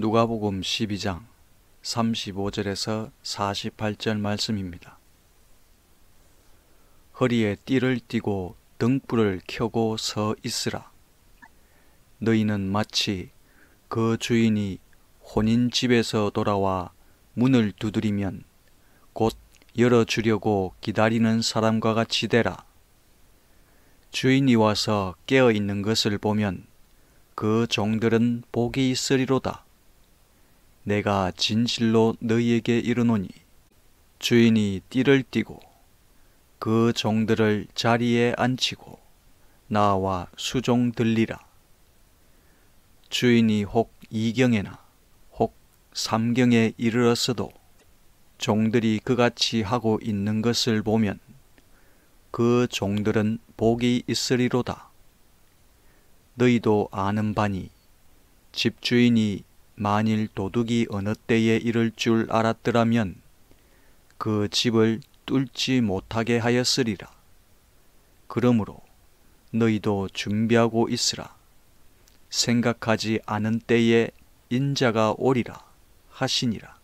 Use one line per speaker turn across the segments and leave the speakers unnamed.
누가복음 12장 35절에서 48절 말씀입니다. 허리에 띠를 띠고 등불을 켜고 서 있으라. 너희는 마치 그 주인이 혼인집에서 돌아와 문을 두드리면 곧 열어주려고 기다리는 사람과 같이 되라. 주인이 와서 깨어 있는 것을 보면 그 종들은 복이 있으리로다. 내가 진실로 너희에게 이르노니 주인이 띠를 띠고 그 종들을 자리에 앉히고 나와 수종 들리라. 주인이 혹 2경에나 혹 3경에 이르렀어도 종들이 그같이 하고 있는 것을 보면 그 종들은 복이 있으리로다. 너희도 아는 바니 집주인이 만일 도둑이 어느 때에 이를 줄 알았더라면 그 집을 뚫지 못하게 하였으리라. 그러므로 너희도 준비하고 있으라. 생각하지 않은 때에 인자가 오리라 하시니라.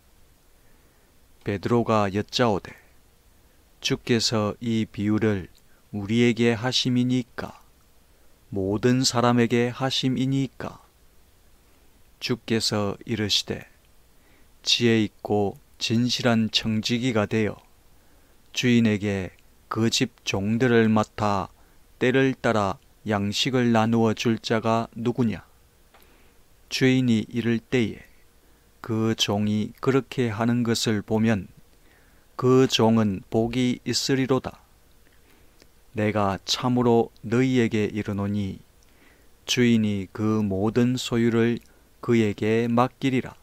베드로가 여짜오되 주께서 이 비유를 우리에게 하심이니까 모든 사람에게 하심이니까? 주께서 이르시되 지혜 있고 진실한 청지기가 되어 주인에게 그 집 종들을 맡아 때를 따라 양식을 나누어 줄 자가 누구냐? 주인이 이를 때에 그 종이 그렇게 하는 것을 보면 그 종은 복이 있으리로다. 내가 참으로 너희에게 이르노니 주인이 그 모든 소유를 그에게 맡기리라.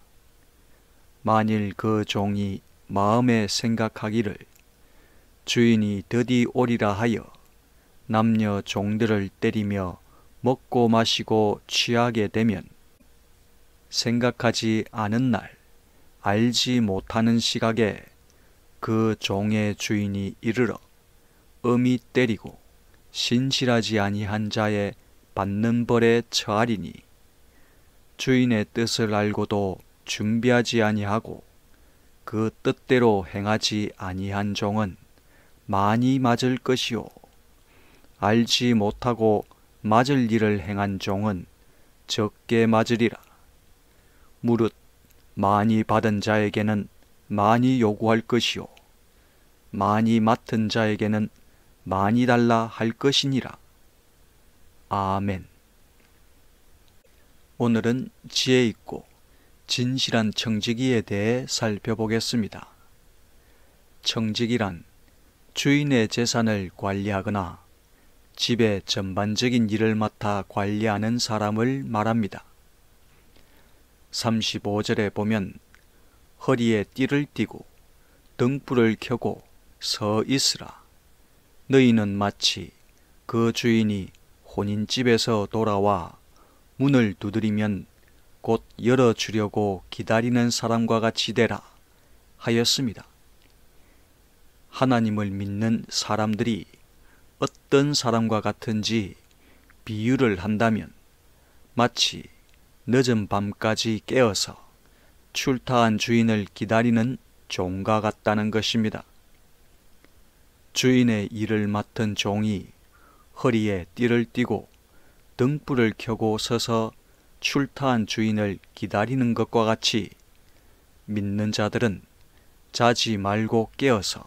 만일 그 종이 마음에 생각하기를 주인이 드디 오리라 하여 남녀 종들을 때리며 먹고 마시고 취하게 되면 생각하지 않은 날 알지 못하는 시각에 그 종의 주인이 이르러 엄히 때리고 신실하지 아니한 자의 받는 벌에 처하리니 주인의 뜻을 알고도 준비하지 아니하고 그 뜻대로 행하지 아니한 종은 많이 맞을 것이요 알지 못하고 맞을 일을 행한 종은 적게 맞으리라. 무릇 많이 받은 자에게는 많이 요구할 것이요 많이 맡은 자에게는 많이 달라 할 것이니라. 아멘. 오늘은 지혜 있고 진실한 청지기에 대해 살펴보겠습니다. 청지기란 주인의 재산을 관리하거나 집의 전반적인 일을 맡아 관리하는 사람을 말합니다. 35절에 보면 허리에 띠를 띠고 등불을 켜고 서 있으라. 너희는 마치 그 주인이 혼인집에서 돌아와 문을 두드리면 곧 열어주려고 기다리는 사람과 같이 되라 하였습니다. 하나님을 믿는 사람들이 어떤 사람과 같은지 비유를 한다면 마치 늦은 밤까지 깨어서 출타한 주인을 기다리는 종과 같다는 것입니다. 주인의 일을 맡은 종이 허리에 띠를 띠고 등불을 켜고 서서 출타한 주인을 기다리는 것과 같이 믿는 자들은 자지 말고 깨어서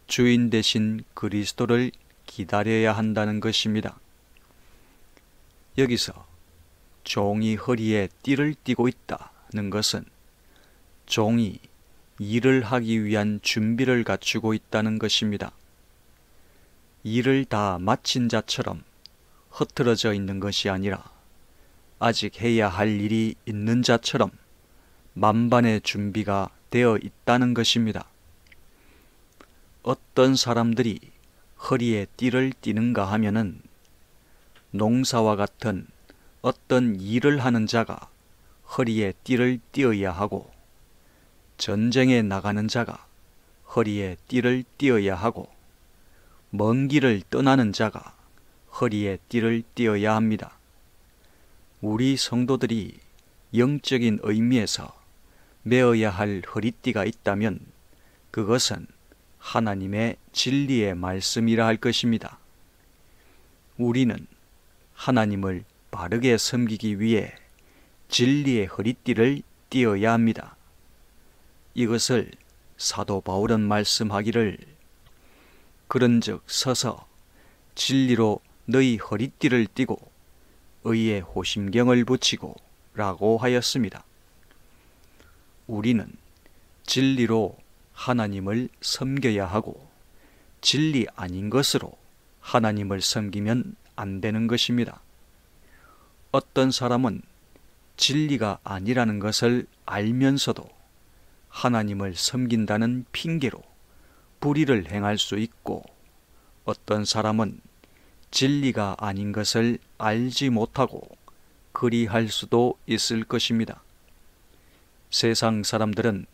주인 대신 그리스도를 기다려야 한다는 것입니다. 여기서 종이 허리에 띠를 띠고 있다는 것은 종이 일을 하기 위한 준비를 갖추고 있다는 것입니다. 일을 다 마친 자처럼 흐트러져 있는 것이 아니라 아직 해야 할 일이 있는 자처럼 만반의 준비가 되어 있다는 것입니다. 어떤 사람들이 허리에 띠를 띠는가 하면은 농사와 같은 어떤 일을 하는 자가 허리에 띠를 띠어야 하고 전쟁에 나가는 자가 허리에 띠를 띠어야 하고 먼 길을 떠나는 자가 허리에 띠를 띠어야 합니다. 우리 성도들이 영적인 의미에서 메어야 할 허리띠가 있다면 그것은 하나님의 진리의 말씀이라 할 것입니다. 우리는 하나님을 바르게 섬기기 위해 진리의 허리띠를 띠어야 합니다. 이것을 사도 바울은 말씀하기를 그런즉 서서 진리로 너희 허리띠를 띠고 의의 호심경을 붙이고 라고 하였습니다. 우리는 진리로 하나님을 섬겨야 하고 진리 아닌 것으로 하나님을 섬기면 안 되는 것입니다. 어떤 사람은 진리가 아니라는 것을 알면서도 하나님을 섬긴다는 핑계로 불의를 행할 수 있고, 어떤 사람은 진리가 아닌 것을 알지 못하고 그리할 수도 있을 것입니다. 세상 사람들은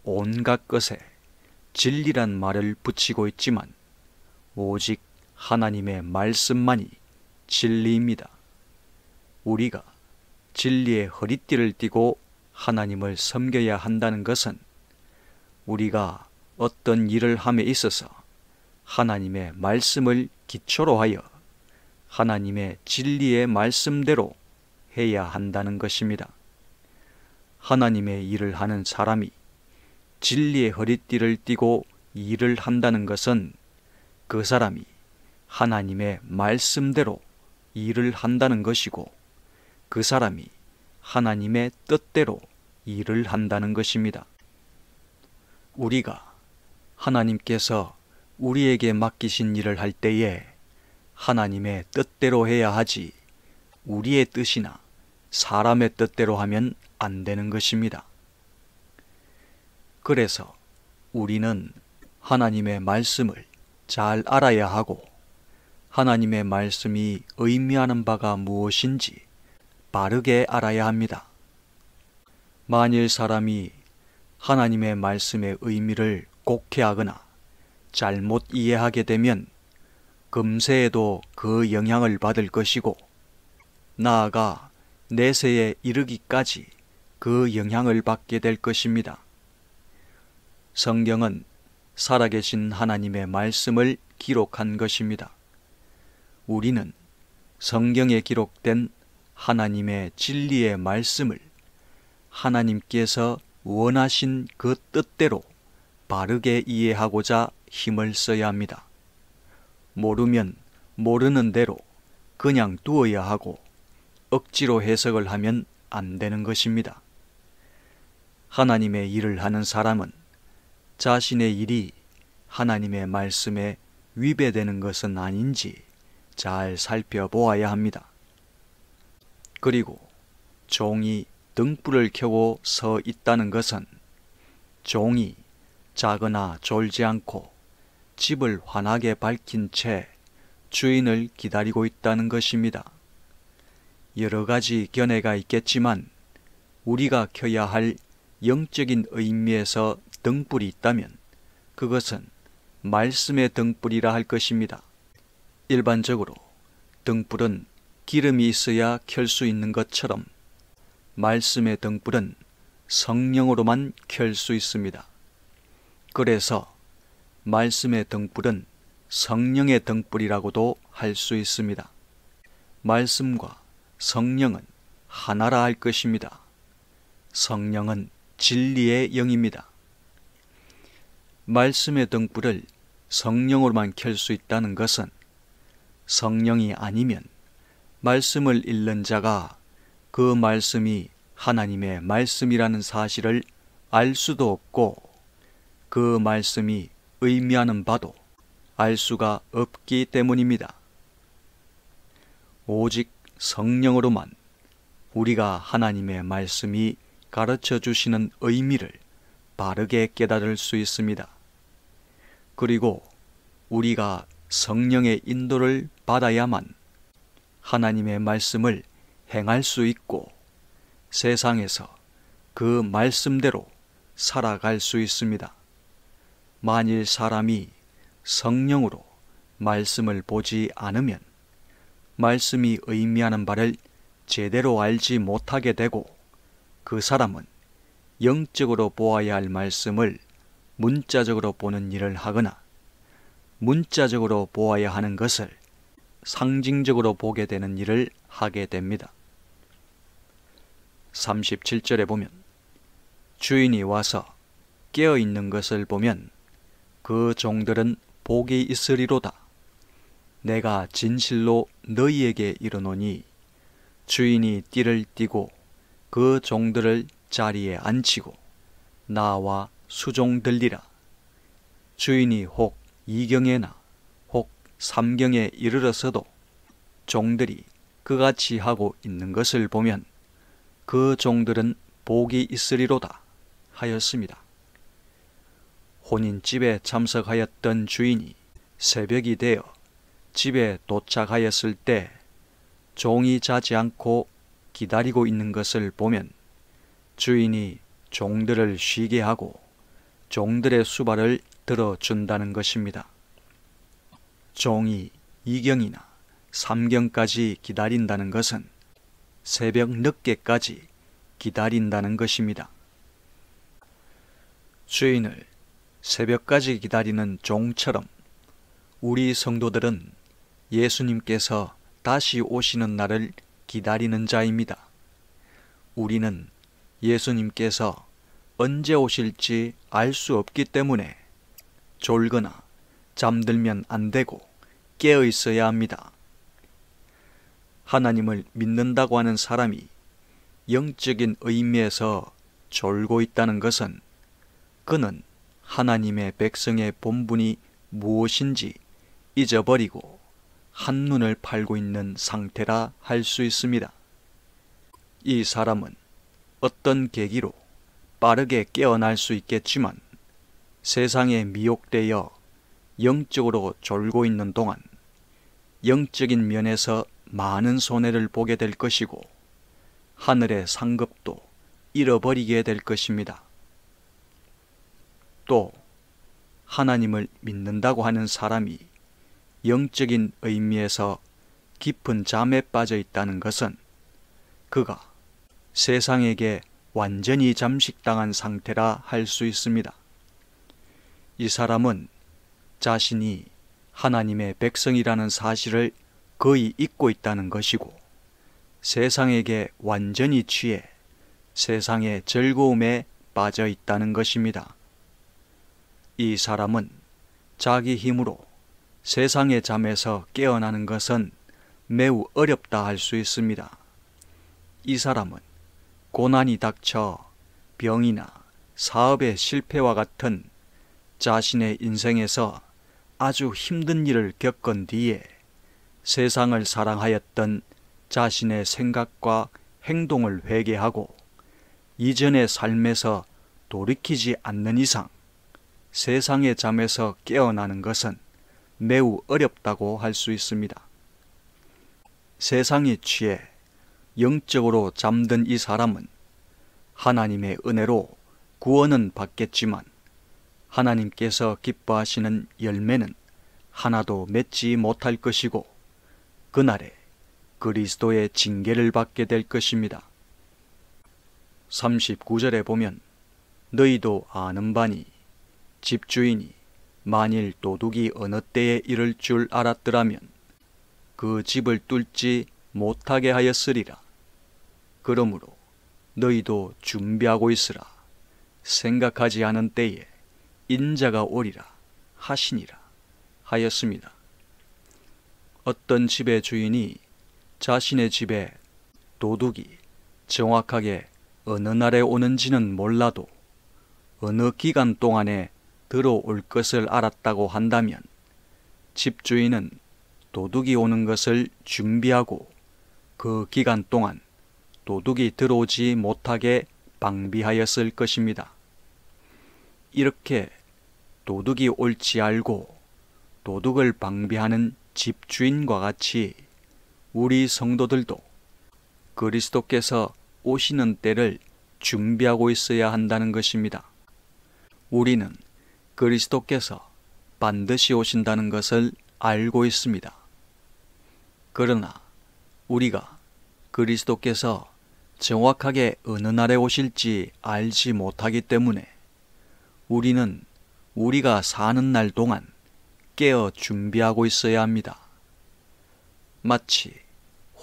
온갖 것에 진리란 말을 붙이고 있지만 오직 하나님의 말씀만이 진리입니다. 우리가 진리의 허리띠를 띠고 하나님을 섬겨야 한다는 것은 우리가 어떤 일을 함에 있어서 하나님의 말씀을 기초로 하여 하나님의 진리의 말씀대로 해야 한다는 것입니다. 하나님의 일을 하는 사람이 진리의 허리띠를 띠고 일을 한다는 것은 그 사람이 하나님의 말씀대로 일을 한다는 것이고, 그 사람이 하나님의 뜻대로 일을 한다는 것입니다. 우리가 하나님께서 우리에게 맡기신 일을 할 때에 하나님의 뜻대로 해야 하지 우리의 뜻이나 사람의 뜻대로 하면 안 되는 것입니다. 그래서 우리는 하나님의 말씀을 잘 알아야 하고 하나님의 말씀이 의미하는 바가 무엇인지 바르게 알아야 합니다. 만일 사람이 하나님의 말씀의 의미를 곡해하거나 잘못 이해하게 되면 금세에도 그 영향을 받을 것이고, 나아가 내세에 이르기까지 그 영향을 받게 될 것입니다. 성경은 살아계신 하나님의 말씀을 기록한 것입니다. 우리는 성경에 기록된 하나님의 진리의 말씀을 하나님께서 원하신 그 뜻대로 바르게 이해하고자 힘을 써야 합니다. 모르면 모르는 대로 그냥 두어야 하고 억지로 해석을 하면 안 되는 것입니다. 하나님의 일을 하는 사람은 자신의 일이 하나님의 말씀에 위배되는 것은 아닌지 잘 살펴보아야 합니다. 그리고 종이 등불을 켜고 서 있다는 것은 종이 자거나 졸지 않고 집을 환하게 밝힌 채 주인을 기다리고 있다는 것입니다. 여러 가지 견해가 있겠지만 우리가 켜야 할 영적인 의미에서 등불이 있다면 그것은 말씀의 등불이라 할 것입니다. 일반적으로 등불은 기름이 있어야 켤 수 있는 것처럼 말씀의 등불은 성령으로만 켤 수 있습니다. 그래서 말씀의 등불은 성령의 등불이라고도 할 수 있습니다. 말씀과 성령은 하나라 할 것입니다. 성령은 진리의 영입니다. 말씀의 등불을 성령으로만 켤 수 있다는 것은 성령이 아니면 말씀을 읽는 자가 그 말씀이 하나님의 말씀이라는 사실을 알 수도 없고 그 말씀이 의미하는 바도 알 수가 없기 때문입니다. 오직 성령으로만 우리가 하나님의 말씀이 가르쳐 주시는 의미를 바르게 깨달을 수 있습니다. 그리고 우리가 성령의 인도를 받아야만 하나님의 말씀을 행할 수 있고 세상에서 그 말씀대로 살아갈 수 있습니다. 만일 사람이 성령으로 말씀을 보지 않으면 말씀이 의미하는 바를 제대로 알지 못하게 되고 그 사람은 영적으로 보아야 할 말씀을 문자적으로 보는 일을 하거나 문자적으로 보아야 하는 것을 상징적으로 보게 되는 일을 하게 됩니다. 37절에 보면 주인이 와서 깨어 있는 것을 보면 그 종들은 복이 있으리로다. 내가 진실로 너희에게 이르노니 주인이 띠를 띠고 그 종들을 자리에 앉히고 나와 수종들리라. 주인이 혹 2경에나 혹 3경에 이르러서도 종들이 그같이 하고 있는 것을 보면 그 종들은 복이 있으리로다 하였습니다. 혼인집에 참석하였던 주인이 새벽이 되어 집에 도착하였을 때 종이 자지 않고 기다리고 있는 것을 보면 주인이 종들을 쉬게 하고 종들의 수발을 들어준다는 것입니다. 종이 2경이나 3경까지 기다린다는 것은 새벽 늦게까지 기다린다는 것입니다. 주인을 새벽까지 기다리는 종처럼 우리 성도들은 예수님께서 다시 오시는 날을 기다리는 자입니다. 우리는 예수님께서 언제 오실지 알 수 없기 때문에 졸거나 잠들면 안 되고 깨어 있어야 합니다. 하나님을 믿는다고 하는 사람이 영적인 의미에서 졸고 있다는 것은 그는 하나님의 백성의 본분이 무엇인지 잊어버리고 한눈을 팔고 있는 상태라 할 수 있습니다. 이 사람은 어떤 계기로 빠르게 깨어날 수 있겠지만 세상에 미혹되어 영적으로 졸고 있는 동안 영적인 면에서 많은 손해를 보게 될 것이고 하늘의 상급도 잃어버리게 될 것입니다. 또 하나님을 믿는다고 하는 사람이 영적인 의미에서 깊은 잠에 빠져 있다는 것은 그가 세상에게 완전히 잠식당한 상태라 할 수 있습니다. 이 사람은 자신이 하나님의 백성이라는 사실을 거의 잊고 있다는 것이고 세상에게 완전히 취해 세상의 즐거움에 빠져 있다는 것입니다. 이 사람은 자기 힘으로 세상의 잠에서 깨어나는 것은 매우 어렵다 할 수 있습니다. 이 사람은 고난이 닥쳐 병이나 사업의 실패와 같은 자신의 인생에서 아주 힘든 일을 겪은 뒤에 세상을 사랑하였던 자신의 생각과 행동을 회개하고 이전의 삶에서 돌이키지 않는 이상 세상의 잠에서 깨어나는 것은 매우 어렵다고 할 수 있습니다. 세상에 취해 영적으로 잠든 이 사람은 하나님의 은혜로 구원은 받겠지만 하나님께서 기뻐하시는 열매는 하나도 맺지 못할 것이고 그날에 그리스도의 징계를 받게 될 것입니다. 39절에 보면 너희도 아는 바니 집주인이 만일 도둑이 어느 때에 이를 줄 알았더라면 그 집을 뚫지 못하게 하였으리라. 그러므로 너희도 준비하고 있으라. 생각하지 않은 때에 인자가 오리라 하시니라 하였습니다. 어떤 집의 주인이 자신의 집에 도둑이 정확하게 어느 날에 오는지는 몰라도 어느 기간 동안에 들어올 것을 알았다고 한다면 집주인은 도둑이 오는 것을 준비하고 그 기간 동안 도둑이 들어오지 못하게 방비하였을 것입니다. 이렇게 도둑이 올지 알고 도둑을 방비하는 집주인과 같이 우리 성도들도 그리스도께서 오시는 때를 준비하고 있어야 한다는 것입니다. 우리는 그리스도께서 반드시 오신다는 것을 알고 있습니다. 그러나 우리가 그리스도께서 정확하게 어느 날에 오실지 알지 못하기 때문에 우리는 우리가 사는 날 동안 깨어 준비하고 있어야 합니다. 마치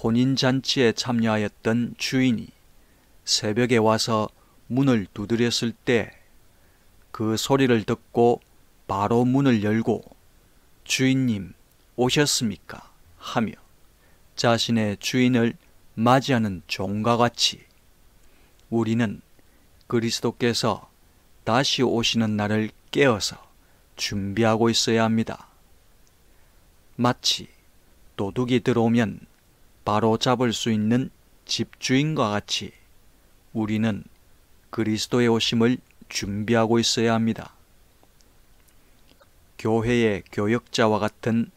혼인잔치에 참여하였던 주인이 새벽에 와서 문을 두드렸을 때 그 소리를 듣고 바로 문을 열고 주인님 오셨습니까? 하며 자신의 주인을 맞이하는 종과 같이 우리는 그리스도께서 다시 오시는 날을 깨어서 준비하고 있어야 합니다. 마치 도둑이 들어오면 바로 잡을 수 있는 집주인과 같이 우리는 그리스도의 오심을 준비하고 있어야 합니다. 교회의 교역자와 같은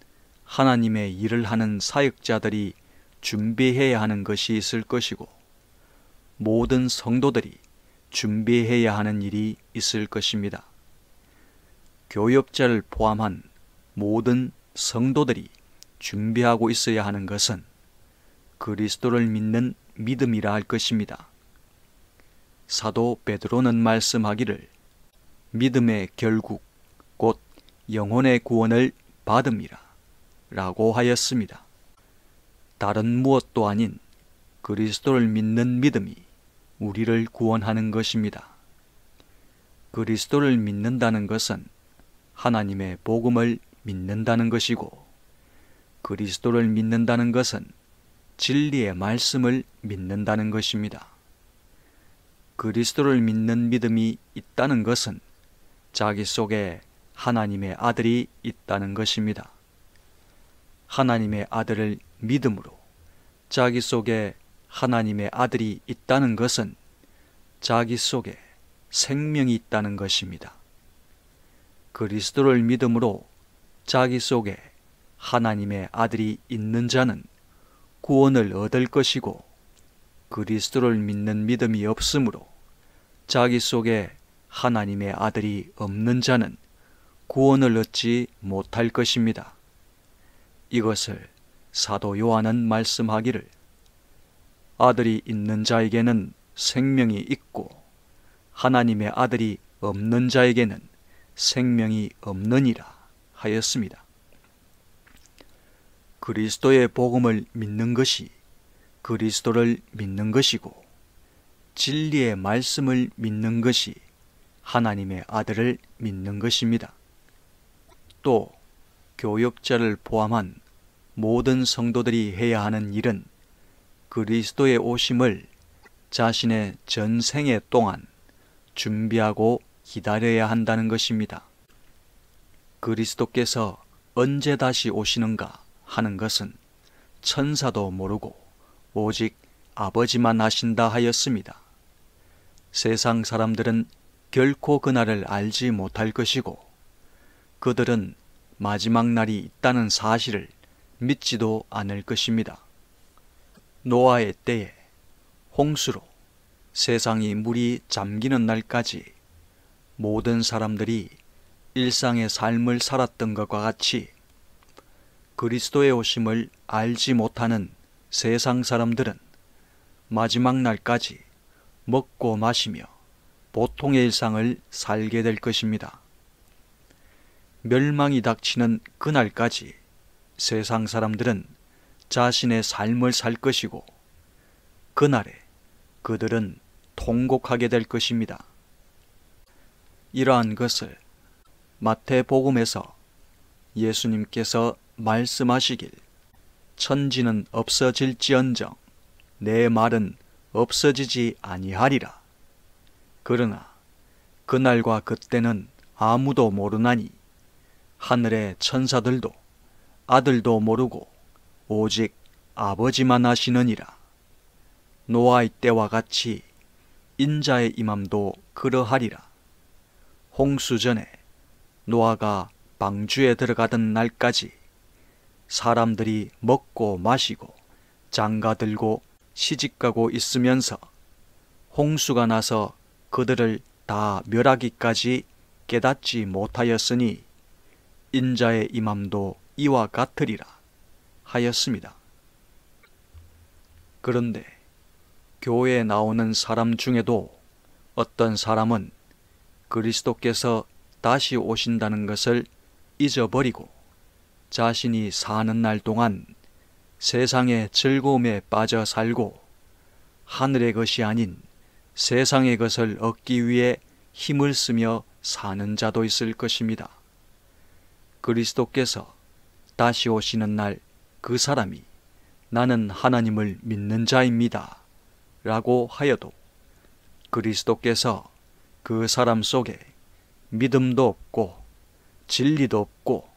하나님의 일을 하는 사역자들이 준비해야 하는 것이 있을 것이고 모든 성도들이 준비해야 하는 일이 있을 것입니다. 교역자를 포함한 모든 성도들이 준비하고 있어야 하는 것은 그리스도를 믿는 믿음이라 할 것입니다. 사도 베드로는 말씀하기를 믿음의 결국 곧 영혼의 구원을 받음이라 라고 하였습니다. 다른 무엇도 아닌 그리스도를 믿는 믿음이 우리를 구원하는 것입니다. 그리스도를 믿는다는 것은 하나님의 복음을 믿는다는 것이고 그리스도를 믿는다는 것은 진리의 말씀을 믿는다는 것입니다. 그리스도를 믿는 믿음이 있다는 것은 자기 속에 하나님의 아들이 있다는 것입니다. 하나님의 아들을 믿음으로 자기 속에 하나님의 아들이 있다는 것은 자기 속에 생명이 있다는 것입니다. 그리스도를 믿음으로 자기 속에 하나님의 아들이 있는 자는 구원을 얻을 것이고 그리스도를 믿는 믿음이 없으므로 자기 속에 하나님의 아들이 없는 자는 구원을 얻지 못할 것입니다. 이것을 사도 요한은 말씀하기를 아들이 있는 자에게는 생명이 있고 하나님의 아들이 없는 자에게는 생명이 없느니라 하였습니다. 그리스도의 복음을 믿는 것이 그리스도를 믿는 것이고 진리의 말씀을 믿는 것이 하나님의 아들을 믿는 것입니다. 또 교역자를 포함한 모든 성도들이 해야 하는 일은 그리스도의 오심을 자신의 전생애 동안 준비하고 기다려야 한다는 것입니다. 그리스도께서 언제 다시 오시는가 하는 것은 천사도 모르고 오직 아버지만 아신다 하였습니다. 세상 사람들은 결코 그날을 알지 못할 것이고 그들은 마지막 날이 있다는 사실을 믿지도 않을 것입니다. 노아의 때에 홍수로 세상이 물이 잠기는 날까지 모든 사람들이 일상의 삶을 살았던 것과 같이 그리스도의 오심을 알지 못하는 세상 사람들은 마지막 날까지 먹고 마시며 보통의 일상을 살게 될 것입니다. 멸망이 닥치는 그날까지 세상 사람들은 자신의 삶을 살 것이고 그날에 그들은 통곡하게 될 것입니다. 이러한 것을 마태복음에서 예수님께서 말씀하시길 천지는 없어질지언정 내 말은 없어지지 아니하리라. 그러나 그날과 그때는 아무도 모르나니 하늘의 천사들도 아들도 모르고 오직 아버지만 아시느니라. 노아의 때와 같이 인자의 임함도 그러하리라. 홍수 전에 노아가 방주에 들어가던 날까지 사람들이 먹고 마시고 장가들고 시집가고 있으면서 홍수가 나서 그들을 다 멸하기까지 깨닫지 못하였으니 인자의 임함도 이와 같으리라 하였습니다. 그런데 교회에 나오는 사람 중에도 어떤 사람은 그리스도께서 다시 오신다는 것을 잊어버리고 자신이 사는 날 동안 세상의 즐거움에 빠져 살고 하늘의 것이 아닌 세상의 것을 얻기 위해 힘을 쓰며 사는 자도 있을 것입니다. 그리스도께서 다시 오시는 날 그 사람이 나는 하나님을 믿는 자입니다 라고 하여도 그리스도께서 그 사람 속에 믿음도 없고 진리도 없고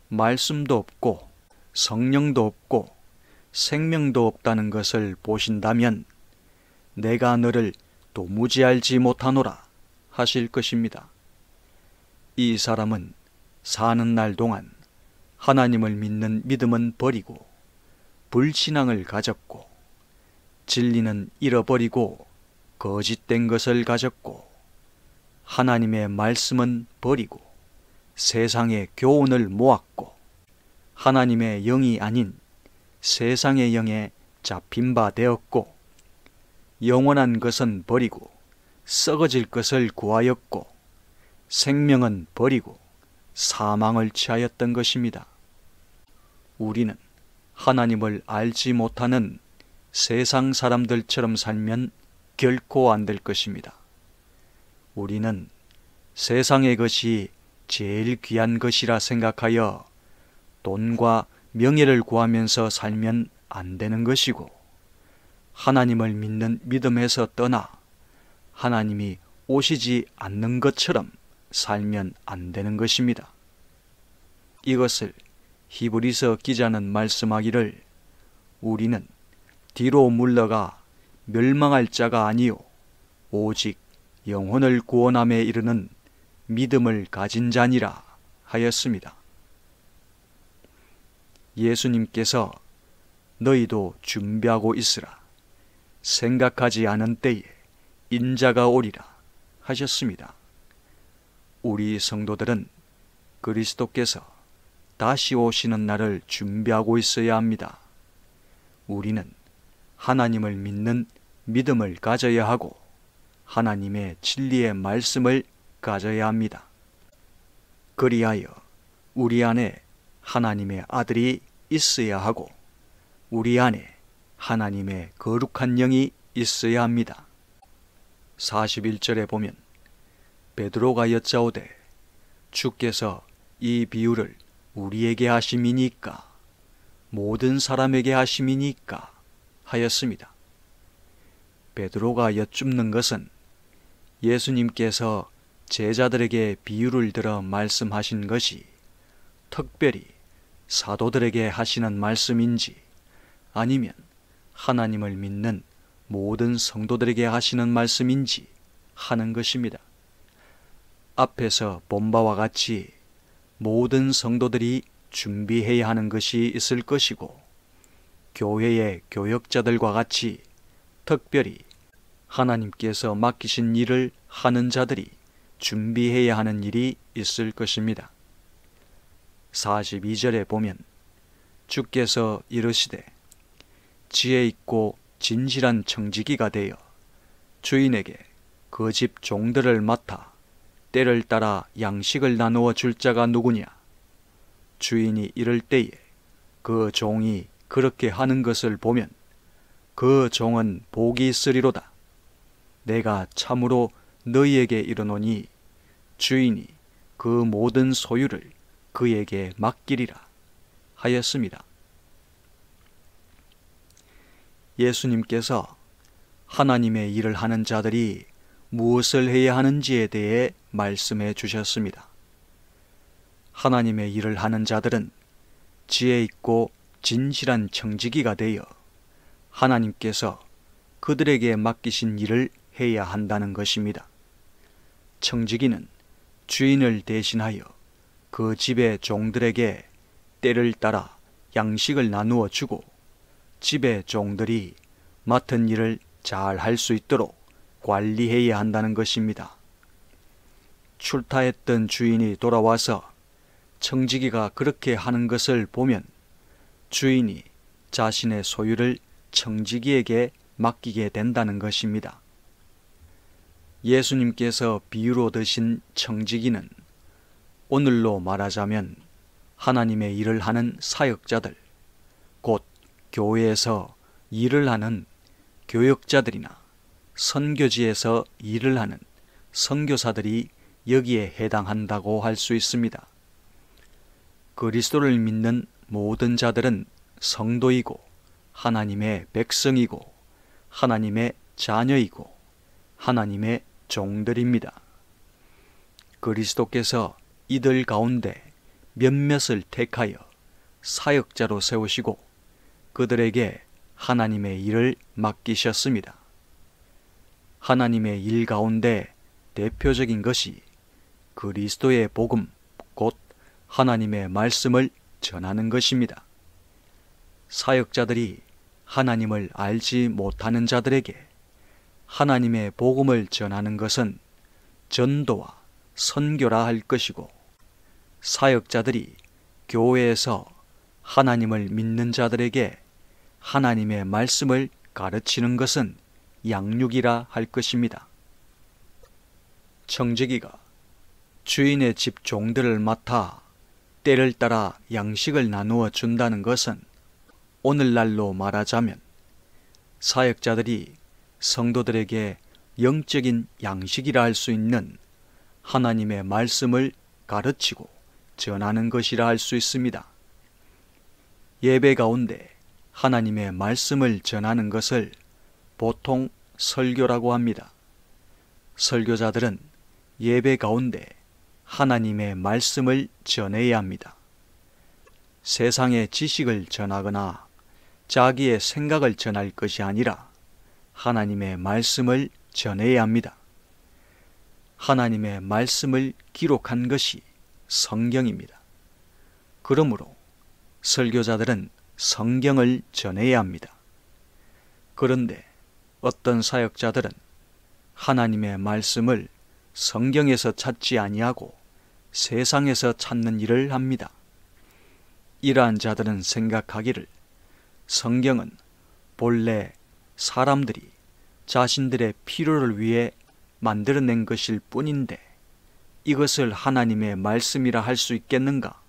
말씀도 없고 성령도 없고 생명도 없다는 것을 보신다면 내가 너를 도무지 알지 못하노라 하실 것입니다. 이 사람은 사는 날 동안 하나님을 믿는 믿음은 버리고 불신앙을 가졌고 진리는 잃어버리고 거짓된 것을 가졌고 하나님의 말씀은 버리고 세상의 교훈을 모았고 하나님의 영이 아닌 세상의 영에 잡힌 바 되었고 영원한 것은 버리고 썩어질 것을 구하였고 생명은 버리고 사망을 취하였던 것입니다. 우리는 하나님을 알지 못하는 세상 사람들처럼 살면 결코 안 될 것입니다. 우리는 세상의 것이 제일 귀한 것이라 생각하여 돈과 명예를 구하면서 살면 안 되는 것이고 하나님을 믿는 믿음에서 떠나 하나님이 오시지 않는 것처럼 살면 안 되는 것입니다. 이것을 히브리서 기자는 말씀하기를 우리는 뒤로 물러가 멸망할 자가 아니요 오직 영혼을 구원함에 이르는 믿음을 가진 자니라 하였습니다. 예수님께서 너희도 준비하고 있으라 생각하지 않은 때에 인자가 오리라 하셨습니다. 우리 성도들은 그리스도께서 다시 오시는 날을 준비하고 있어야 합니다. 우리는 하나님을 믿는 믿음을 가져야 하고 하나님의 진리의 말씀을 가져야 합니다. 그리하여 우리 안에 하나님의 아들이 있어야 하고 우리 안에 하나님의 거룩한 영이 있어야 합니다. 41절에 보면 베드로가 여짜오되 주께서 이 비유를 우리에게 하심이니까 모든 사람에게 하심이니까 하였습니다. 베드로가 여쭙는 것은 예수님께서 제자들에게 비유를 들어 말씀하신 것이 특별히 사도들에게 하시는 말씀인지 아니면 하나님을 믿는 모든 성도들에게 하시는 말씀인지 하는 것입니다. 앞에서 본 바와 같이 모든 성도들이 준비해야 하는 것이 있을 것이고 교회의 교역자들과 같이 특별히 하나님께서 맡기신 일을 하는 자들이 준비해야 하는 일이 있을 것입니다. 42절에 보면 주께서 이르시되 지혜 있고 진실한 청지기가 되어 주인에게 그 집 종들을 맡아 때를 따라 양식을 나누어 줄 자가 누구냐? 주인이 이럴 때에 그 종이 그렇게 하는 것을 보면 그 종은 복이 있으리로다. 내가 참으로 너희에게 이르노니 주인이 그 모든 소유를 그에게 맡기리라 하였습니다. 예수님께서 하나님의 일을 하는 자들이 무엇을 해야 하는지에 대해 말씀해 주셨습니다. 하나님의 일을 하는 자들은 지혜 있고 진실한 청지기가 되어 하나님께서 그들에게 맡기신 일을 해야 한다는 것입니다. 청지기는 주인을 대신하여 그 집의 종들에게 때를 따라 양식을 나누어 주고 집의 종들이 맡은 일을 잘 할 수 있도록 관리해야 한다는 것입니다. 출타했던 주인이 돌아와서 청지기가 그렇게 하는 것을 보면 주인이 자신의 소유를 청지기에게 맡기게 된다는 것입니다. 예수님께서 비유로 드신 청지기는 오늘로 말하자면 하나님의 일을 하는 사역자들, 곧 교회에서 일을 하는 교역자들이나 선교지에서 일을 하는 선교사들이 여기에 해당한다고 할 수 있습니다. 그리스도를 믿는 모든 자들은 성도이고 하나님의 백성이고 하나님의 자녀이고 하나님의 종들입니다. 그리스도께서 이들 가운데 몇몇을 택하여 사역자로 세우시고 그들에게 하나님의 일을 맡기셨습니다. 하나님의 일 가운데 대표적인 것이 그리스도의 복음, 곧 하나님의 말씀을 전하는 것입니다. 사역자들이 하나님을 알지 못하는 자들에게 하나님의 복음을 전하는 것은 전도와 선교라 할 것이고, 사역자들이 교회에서 하나님을 믿는 자들에게 하나님의 말씀을 가르치는 것은 양육이라 할 것입니다. 청지기가 주인의 집 종들을 맡아 때를 따라 양식을 나누어 준다는 것은 오늘날로 말하자면 사역자들이 성도들에게 영적인 양식이라 할 수 있는 하나님의 말씀을 가르치고 전하는 것이라 할 수 있습니다. 예배 가운데 하나님의 말씀을 전하는 것을 보통 설교라고 합니다. 설교자들은 예배 가운데 하나님의 말씀을 전해야 합니다. 세상의 지식을 전하거나 자기의 생각을 전할 것이 아니라 하나님의 말씀을 전해야 합니다. 하나님의 말씀을 기록한 것이 성경입니다. 그러므로 설교자들은 성경을 전해야 합니다. 그런데 어떤 사역자들은 하나님의 말씀을 성경에서 찾지 아니하고 세상에서 찾는 일을 합니다. 이러한 자들은 생각하기를 성경은 본래 사람들이 자신들의 필요를 위해 만들어낸 것일 뿐인데 이것을 하나님의 말씀이라 할 수 있겠는가?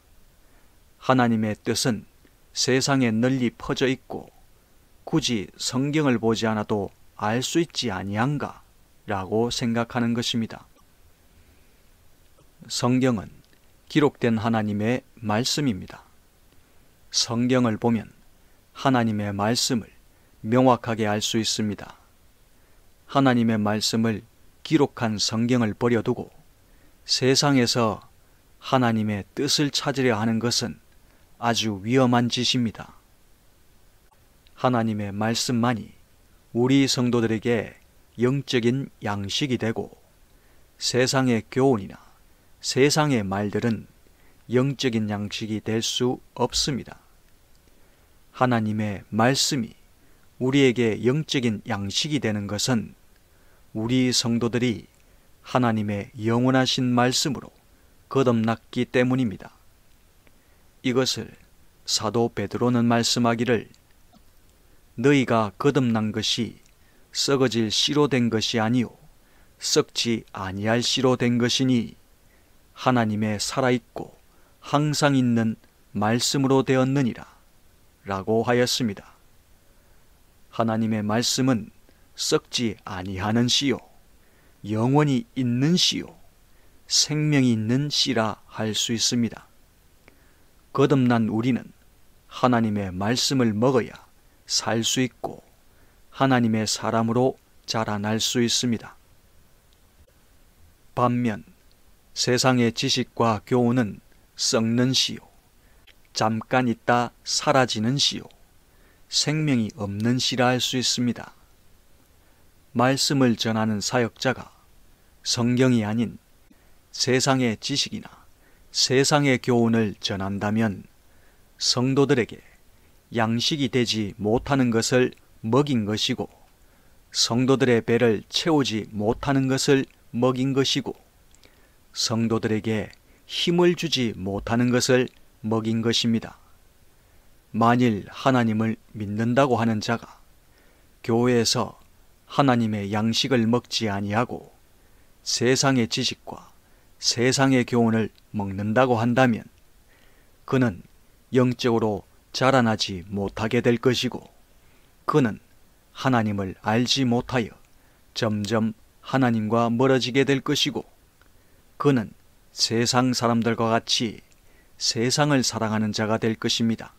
하나님의 뜻은 세상에 널리 퍼져 있고 굳이 성경을 보지 않아도 알 수 있지 아니한가? 라고 생각하는 것입니다. 성경은 기록된 하나님의 말씀입니다. 성경을 보면 하나님의 말씀을 명확하게 알 수 있습니다. 하나님의 말씀을 기록한 성경을 버려두고 세상에서 하나님의 뜻을 찾으려 하는 것은 아주 위험한 짓입니다. 하나님의 말씀만이 우리 성도들에게 영적인 양식이 되고 세상의 교훈이나 세상의 말들은 영적인 양식이 될 수 없습니다. 하나님의 말씀이 우리에게 영적인 양식이 되는 것은 우리 성도들이 하나님의 영원하신 말씀으로 거듭났기 때문입니다. 이것을 사도 베드로는 말씀하기를 너희가 거듭난 것이 썩어질 씨로 된 것이 아니요 썩지 아니할 씨로 된 것이니 하나님의 살아있고 항상 있는 말씀으로 되었느니라 라고 하였습니다. 하나님의 말씀은 썩지 아니하는 씨요 영원히 있는 씨요 생명이 있는 씨라 할 수 있습니다. 거듭난 우리는 하나님의 말씀을 먹어야 살 수 있고 하나님의 사람으로 자라날 수 있습니다. 반면 세상의 지식과 교훈은 썩는 씨요 잠깐 있다 사라지는 씨요 생명이 없는 씨라 할 수 있습니다. 말씀을 전하는 사역자가 성경이 아닌 세상의 지식이나 세상의 교훈을 전한다면 성도들에게 양식이 되지 못하는 것을 먹인 것이고 성도들의 배를 채우지 못하는 것을 먹인 것이고 성도들에게 힘을 주지 못하는 것을 먹인 것입니다. 만일 하나님을 믿는다고 하는 자가 교회에서 하나님의 양식을 먹지 아니하고 세상의 지식과 세상의 교훈을 먹는다고 한다면 그는 영적으로 자라나지 못하게 될 것이고, 그는 하나님을 알지 못하여 점점 하나님과 멀어지게 될 것이고, 그는 세상 사람들과 같이 세상을 사랑하는 자가 될 것입니다.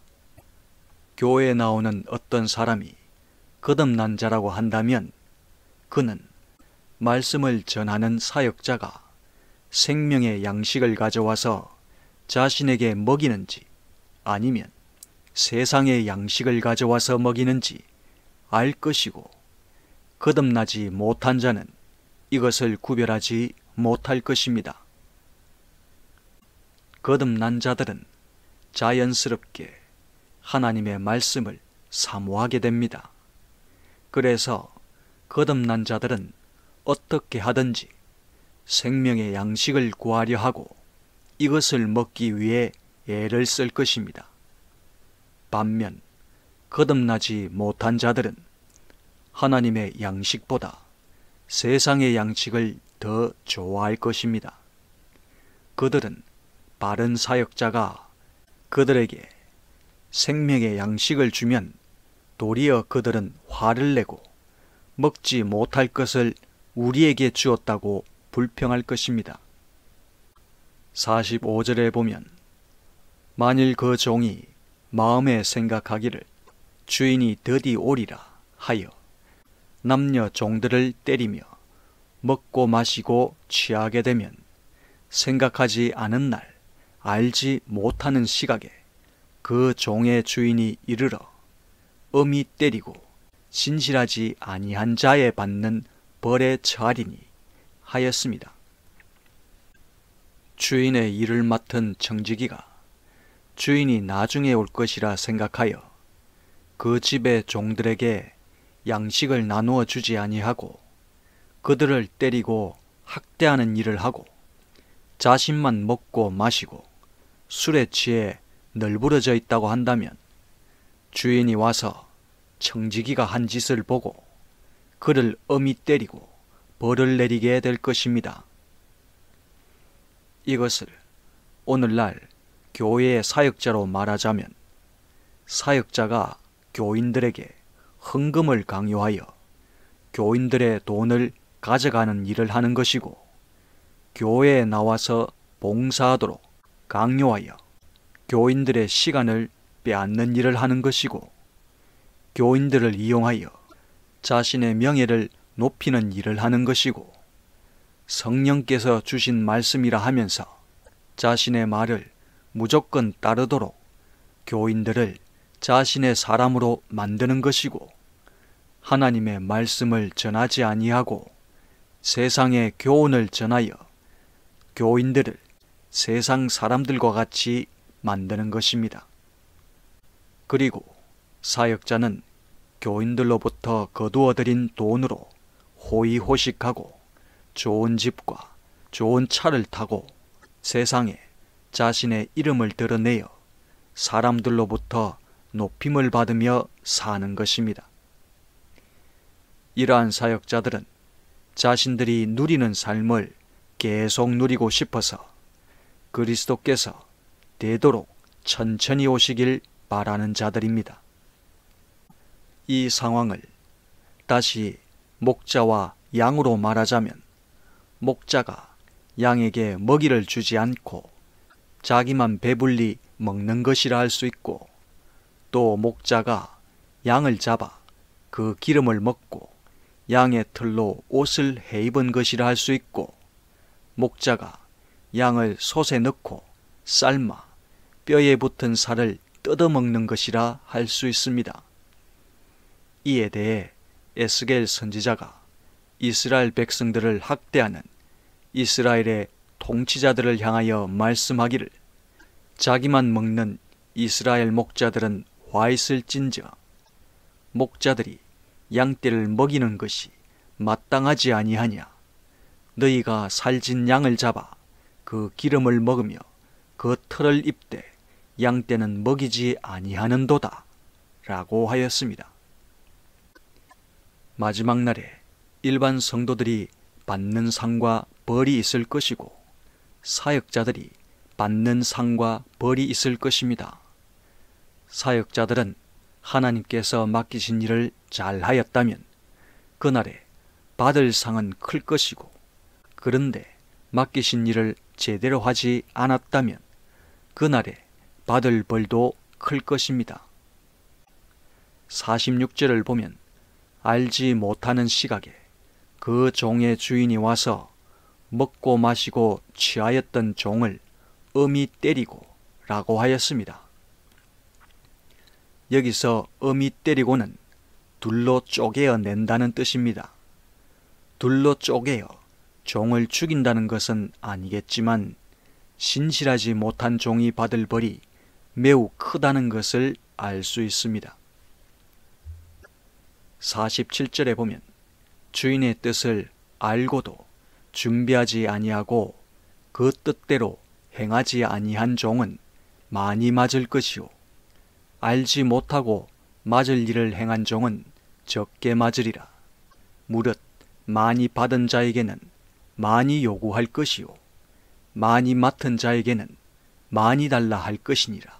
교회에 나오는 어떤 사람이 거듭난 자라고 한다면 그는 말씀을 전하는 사역자가 생명의 양식을 가져와서 자신에게 먹이는지 아니면 세상의 양식을 가져와서 먹이는지 알 것이고, 거듭나지 못한 자는 이것을 구별하지 못할 것입니다. 거듭난 자들은 자연스럽게 하나님의 말씀을 사모하게 됩니다. 그래서 거듭난 자들은 어떻게 하든지 생명의 양식을 구하려 하고 이것을 먹기 위해 애를 쓸 것입니다. 반면 거듭나지 못한 자들은 하나님의 양식보다 세상의 양식을 더 좋아할 것입니다. 그들은 바른 사역자가 그들에게 생명의 양식을 주면 도리어 그들은 화를 내고 먹지 못할 것을 우리에게 주었다고 불평할 것입니다. 45절에 보면 만일 그 종이 마음에 생각하기를 주인이 더디 오리라 하여 남녀 종들을 때리며 먹고 마시고 취하게 되면 생각하지 않은 날 알지 못하는 시각에 그 종의 주인이 이르러 엄히 때리고 신실하지 아니한 자에 받는 벌에 처하리니 하였습니다. 주인의 일을 맡은 청지기가 주인이 나중에 올 것이라 생각하여 그 집의 종들에게 양식을 나누어 주지 아니하고 그들을 때리고 학대하는 일을 하고 자신만 먹고 마시고 술에 취해 널브러져 있다고 한다면 주인이 와서 청지기가 한 짓을 보고 그를 엄히 때리고 벌을 내리게 될 것입니다. 이것을 오늘날 교회의 사역자로 말하자면 사역자가 교인들에게 헌금을 강요하여 교인들의 돈을 가져가는 일을 하는 것이고, 교회에 나와서 봉사하도록 강요하여 교인들의 시간을 빼앗는 일을 하는 것이고, 교인들을 이용하여 자신의 명예를 높이는 일을 하는 것이고, 성령께서 주신 말씀이라 하면서 자신의 말을 무조건 따르도록 교인들을 자신의 사람으로 만드는 것이고, 하나님의 말씀을 전하지 아니하고 세상의 교훈을 전하여 교인들을 세상 사람들과 같이 만드는 것입니다. 그리고 사역자는 교인들로부터 거두어들인 돈으로 호의호식하고 좋은 집과 좋은 차를 타고 세상에 자신의 이름을 드러내어 사람들로부터 높임을 받으며 사는 것입니다. 이러한 사역자들은 자신들이 누리는 삶을 계속 누리고 싶어서 그리스도께서 되도록 천천히 오시길 바라는 자들입니다. 이 상황을 다시 목자와 양으로 말하자면 목자가 양에게 먹이를 주지 않고 자기만 배불리 먹는 것이라 할 수 있고, 또 목자가 양을 잡아 그 기름을 먹고 양의 털로 옷을 해입은 것이라 할 수 있고, 목자가 양을 솥에 넣고 삶아 뼈에 붙은 살을 뜯어먹는 것이라 할 수 있습니다. 이에 대해 에스겔 선지자가 이스라엘 백성들을 학대하는 이스라엘의 통치자들을 향하여 말씀하기를 자기만 먹는 이스라엘 목자들은 화 있을진저 목자들이 양떼를 먹이는 것이 마땅하지 아니하냐. 너희가 살진 양을 잡아 그 기름을 먹으며 그 털을 입되 양떼는 먹이지 아니하는도다 라고 하였습니다. 마지막 날에 일반 성도들이 받는 상과 벌이 있을 것이고 사역자들이 받는 상과 벌이 있을 것입니다. 사역자들은 하나님께서 맡기신 일을 잘하였다면 그날에 받을 상은 클 것이고, 그런데 맡기신 일을 제대로 하지 않았다면 그날에 받을 벌도 클 것입니다. 46절을 보면 알지 못하는 시각에 그 종의 주인이 와서 먹고 마시고 취하였던 종을 엄히 때리고 라고 하였습니다. 여기서 엄히 때리고는 둘로 쪼개어 낸다는 뜻입니다. 둘로 쪼개어 종을 죽인다는 것은 아니겠지만 신실하지 못한 종이 받을 벌이 매우 크다는 것을 알 수 있습니다. 47절에 보면 주인의 뜻을 알고도 준비하지 아니하고 그 뜻대로 행하지 아니한 종은 많이 맞을 것이요 알지 못하고 맞을 일을 행한 종은 적게 맞으리라. 무릇 많이 받은 자에게는 많이 요구할 것이요 많이 맡은 자에게는 많이 달라 할 것이니라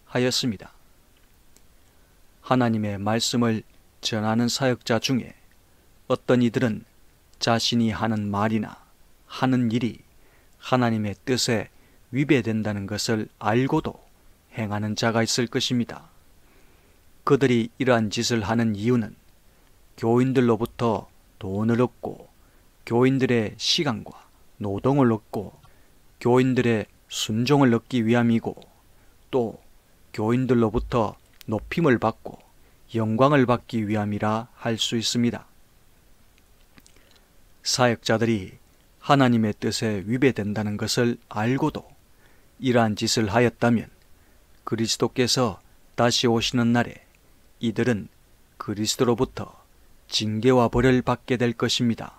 하였습니다. 하나님의 말씀을 전하는 사역자 중에 어떤 이들은 자신이 하는 말이나 하는 일이 하나님의 뜻에 위배된다는 것을 알고도 행하는 자가 있을 것입니다. 그들이 이러한 짓을 하는 이유는 교인들로부터 돈을 얻고 교인들의 시간과 노동을 얻고 교인들의 순종을 얻기 위함이고, 또 교인들로부터 높임을 받고 영광을 받기 위함이라 할 수 있습니다. 사역자들이 하나님의 뜻에 위배된다는 것을 알고도 이러한 짓을 하였다면 그리스도께서 다시 오시는 날에 이들은 그리스도로부터 징계와 벌을 받게 될 것입니다.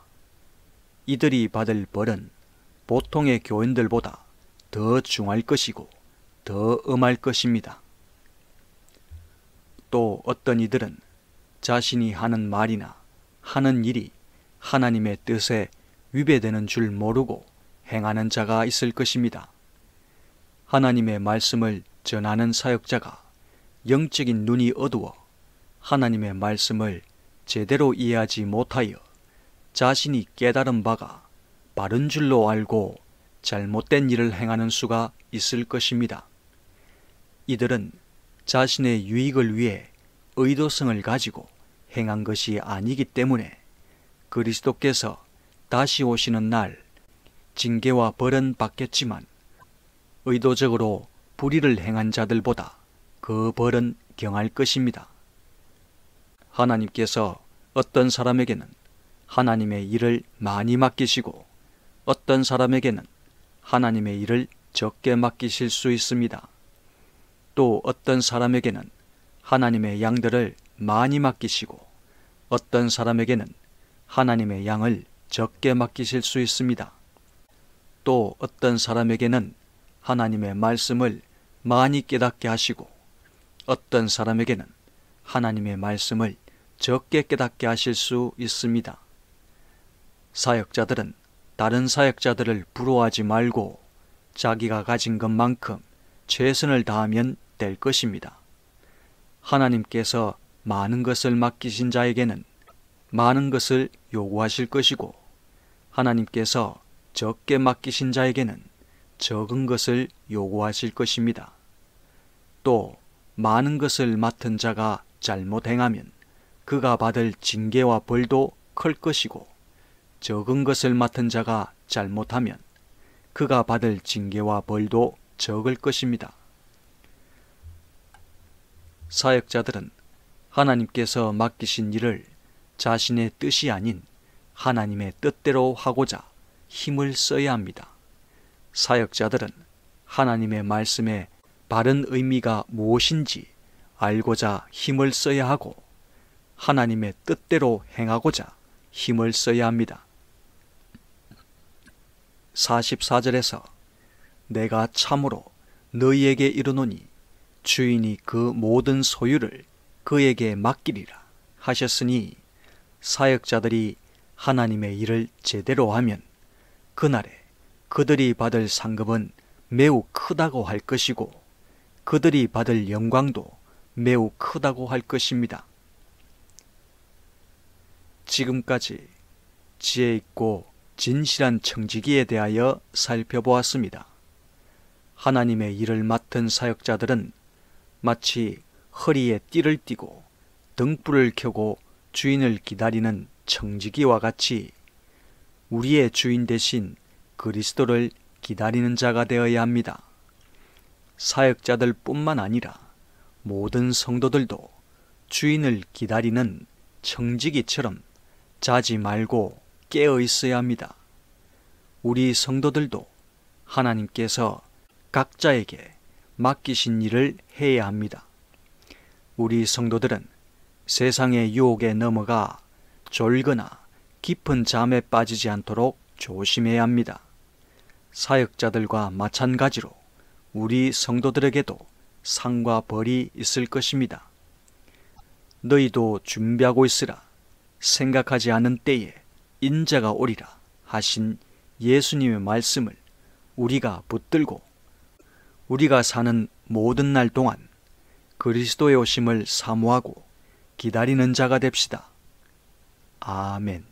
이들이 받을 벌은 보통의 교인들보다 더 중할 것이고 더 엄할 것입니다. 또 어떤 이들은 자신이 하는 말이나 하는 일이 하나님의 뜻에 위배되는 줄 모르고 행하는 자가 있을 것입니다. 하나님의 말씀을 전하는 사역자가 영적인 눈이 어두워 하나님의 말씀을 제대로 이해하지 못하여 자신이 깨달은 바가 바른 줄로 알고 잘못된 일을 행하는 수가 있을 것입니다. 이들은 자신의 유익을 위해 의도성을 가지고 행한 것이 아니기 때문에 그리스도께서 다시 오시는 날 징계와 벌은 받겠지만 의도적으로 불의를 행한 자들보다 그 벌은 경할 것입니다. 하나님께서 어떤 사람에게는 하나님의 일을 많이 맡기시고 어떤 사람에게는 하나님의 일을 적게 맡기실 수 있습니다. 또 어떤 사람에게는 하나님의 양들을 많이 맡기시고 어떤 사람에게는 하나님의 양을 적게 맡기실 수 있습니다. 또 어떤 사람에게는 하나님의 말씀을 많이 깨닫게 하시고 어떤 사람에게는 하나님의 말씀을 적게 깨닫게 하실 수 있습니다. 사역자들은 다른 사역자들을 부러워하지 말고 자기가 가진 것만큼 최선을 다하면 될 것입니다. 하나님께서 많은 것을 맡기신 자에게는 많은 것을 요구하실 것이고 하나님께서 적게 맡기신 자에게는 적은 것을 요구하실 것입니다. 또 많은 것을 맡은 자가 잘못 행하면 그가 받을 징계와 벌도 클 것이고 적은 것을 맡은 자가 잘못하면 그가 받을 징계와 벌도 적을 것입니다. 사역자들은 하나님께서 맡기신 일을 자신의 뜻이 아닌 하나님의 뜻대로 하고자 힘을 써야 합니다. 사역자들은 하나님의 말씀의 바른 의미가 무엇인지 알고자 힘을 써야 하고 하나님의 뜻대로 행하고자 힘을 써야 합니다. 44절에서 내가 참으로 너희에게 이르노니 주인이 그 모든 소유를 그에게 맡기리라 하셨으니 사역자들이 하나님의 일을 제대로 하면 그날에 그들이 받을 상급은 매우 크다고 할 것이고 그들이 받을 영광도 매우 크다고 할 것입니다. 지금까지 지혜 있고 진실한 청지기에 대하여 살펴보았습니다. 하나님의 일을 맡은 사역자들은 마치 허리에 띠를 띠고 등불을 켜고 주인을 기다리는 청지기와 같이 우리의 주인 대신 그리스도를 기다리는 자가 되어야 합니다. 사역자들 뿐만 아니라 모든 성도들도 주인을 기다리는 청지기처럼 자지 말고 깨어 있어야 합니다. 우리 성도들도 하나님께서 각자에게 맡기신 일을 해야 합니다. 우리 성도들은 세상의 유혹에 넘어가 졸거나 깊은 잠에 빠지지 않도록 조심해야 합니다. 사역자들과 마찬가지로 우리 성도들에게도 상과 벌이 있을 것입니다. 너희도 준비하고 있으라. 생각하지 않은 때에 인자가 오리라 하신 예수님의 말씀을 우리가 붙들고 우리가 사는 모든 날 동안 그리스도의 오심을 사모하고 기다리는 자가 됩시다. 아멘.